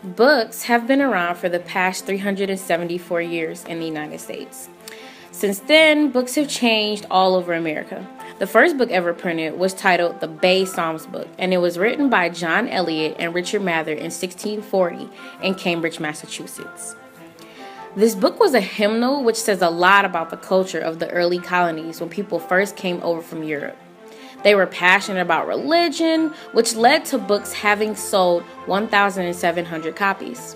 Books have been around for the past 374 years in the United States. Since then, books have changed all over America. The first book ever printed was titled The Bay Psalms Book, and it was written by John Eliot and Richard Mather in 1640 in Cambridge, Massachusetts. This book was a hymnal which says a lot about the culture of the early colonies when people first came over from Europe. They were passionate about religion, which led to books having sold 1,700 copies.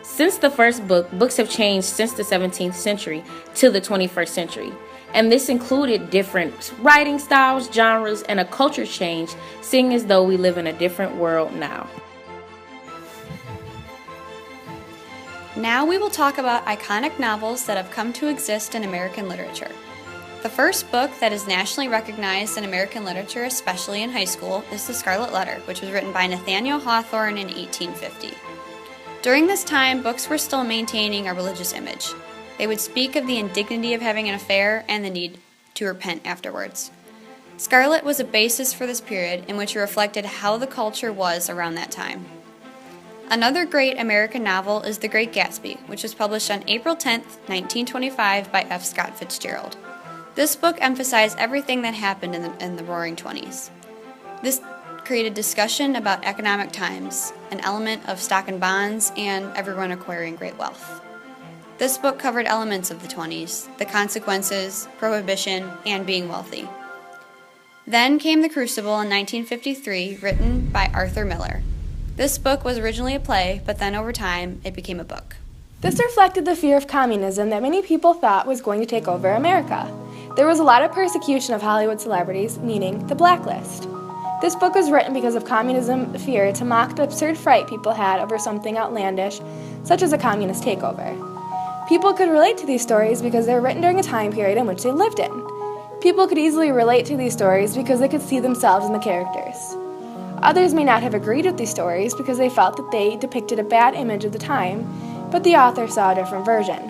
Since the first book, books have changed since the 17th century to the 21st century, and this included different writing styles, genres, and a culture change, seeing as though we live in a different world now. Now we will talk about iconic novels that have come to exist in American literature. The first book that is nationally recognized in American literature, especially in high school, is The Scarlet Letter, which was written by Nathaniel Hawthorne in 1850. During this time, books were still maintaining a religious image. They would speak of the indignity of having an affair and the need to repent afterwards. Scarlet was a basis for this period in which it reflected how the culture was around that time. Another great American novel is The Great Gatsby, which was published on April 10, 1925 by F. Scott Fitzgerald. This book emphasized everything that happened in the Roaring Twenties. This created discussion about economic times, an element of stock and bonds, and everyone acquiring great wealth. This book covered elements of the 20s, the consequences, prohibition, and being wealthy. Then came The Crucible in 1953, written by Arthur Miller. This book was originally a play, but then over time, it became a book. This reflected the fear of communism that many people thought was going to take over America. There was a lot of persecution of Hollywood celebrities, meaning the blacklist. This book was written because of communism fear to mock the absurd fright people had over something outlandish, such as a communist takeover. People could relate to these stories because they were written during a time period in which they lived in. People could easily relate to these stories because they could see themselves in the characters. Others may not have agreed with these stories because they felt that they depicted a bad image of the time, but the author saw a different version.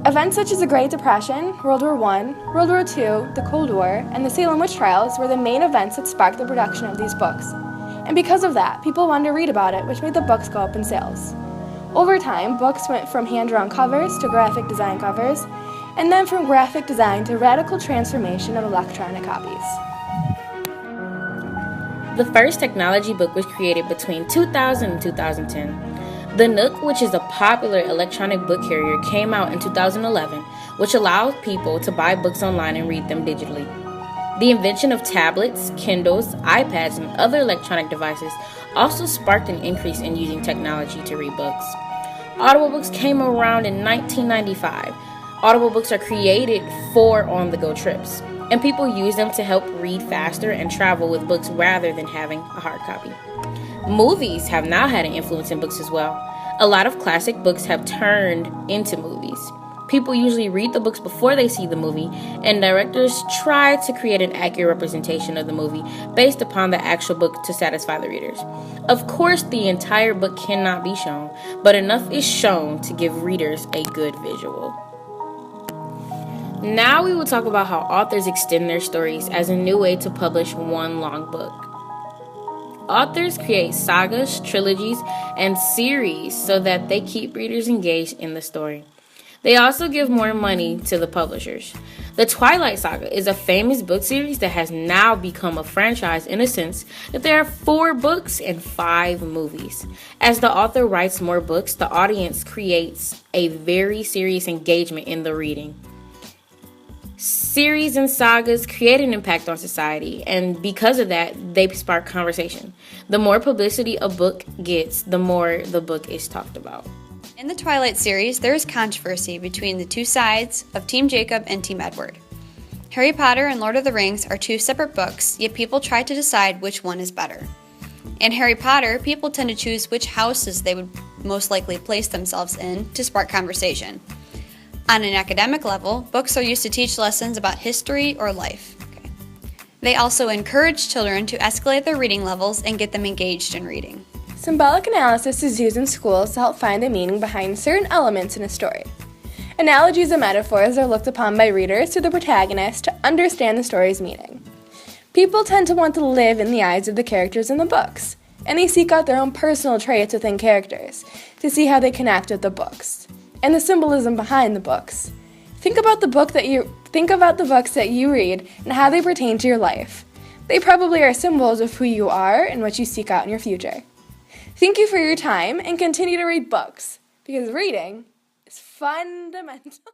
Events such as the Great Depression, World War I, World War II, the Cold War, and the Salem witch trials were the main events that sparked the production of these books. And because of that, people wanted to read about it, which made the books go up in sales. Over time, books went from hand-drawn covers to graphic design covers, and then from graphic design to radical transformation of electronic copies. The first technology book was created between 2000 and 2010. The Nook, which is a popular electronic book carrier, came out in 2011, which allowed people to buy books online and read them digitally. The invention of tablets, Kindles, iPads, and other electronic devices also sparked an increase in using technology to read books. Audible books came around in 1995. Audible books are created for on-the-go trips, and people use them to help read faster and travel with books rather than having a hard copy. Movies have now had an influence in books as well. A lot of classic books have turned into movies. People usually read the books before they see the movie, and directors try to create an accurate representation of the movie based upon the actual book to satisfy the readers. Of course, the entire book cannot be shown, but enough is shown to give readers a good visual. Now we will talk about how authors extend their stories as a new way to publish one long book. Authors create sagas, trilogies, and series so that they keep readers engaged in the story. They also give more money to the publishers. The Twilight Saga is a famous book series that has now become a franchise in a sense that there are 4 books and 5 movies. As the author writes more books, the audience creates a very serious engagement in the reading. Series and sagas create an impact on society, and because of that, they spark conversation. The more publicity a book gets, the more the book is talked about. In the Twilight series, there is controversy between the two sides of Team Jacob and Team Edward. Harry Potter and Lord of the Rings are 2 separate books, yet people try to decide which one is better. In Harry Potter, people tend to choose which houses they would most likely place themselves in to spark conversation. On an academic level, books are used to teach lessons about history or life. They also encourage children to escalate their reading levels and get them engaged in reading. Symbolic analysis is used in schools to help find the meaning behind certain elements in a story. Analogies and metaphors are looked upon by readers to the protagonist to understand the story's meaning. People tend to want to live in the eyes of the characters in the books. and they seek out their own personal traits within characters to see how they connect with the books and the symbolism behind the books. Think about the books that you read and how they pertain to your life. They probably are symbols of who you are and what you seek out in your future. Thank you for your time, and continue to read books, because reading is fundamental.